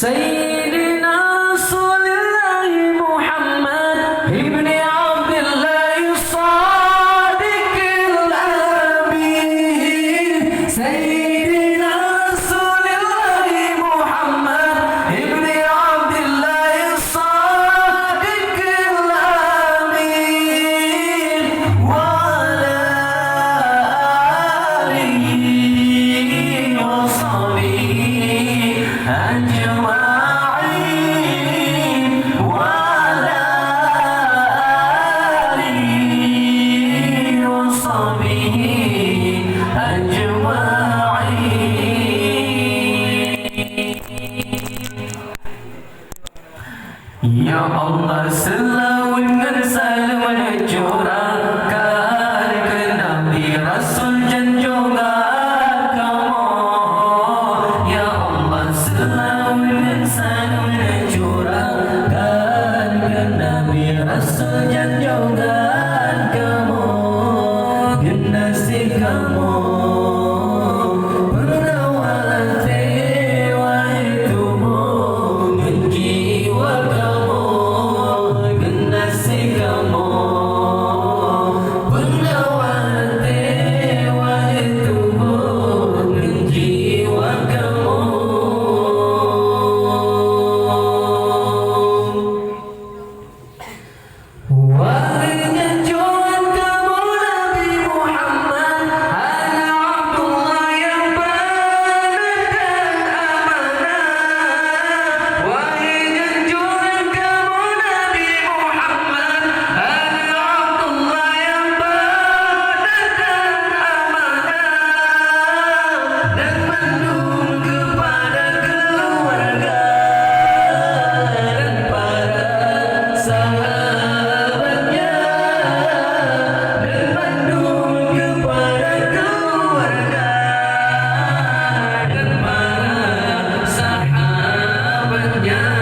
Sayyidina Rasulullah Muhammad ibn Abdullah Sadiqil Amin. Sayyidina Rasulullah Muhammad ibn Abdullah Sadiqil Amin. Wa ala alihi wa sahbihi ajma'in. Ya Allah, selalu dan selalu curahkan ke Nabi Rasul dan juga kamu. Ya Allah, selalu dan selalu curahkan ke Nabi Rasul dan juga kamu. Generasi kamu yeah.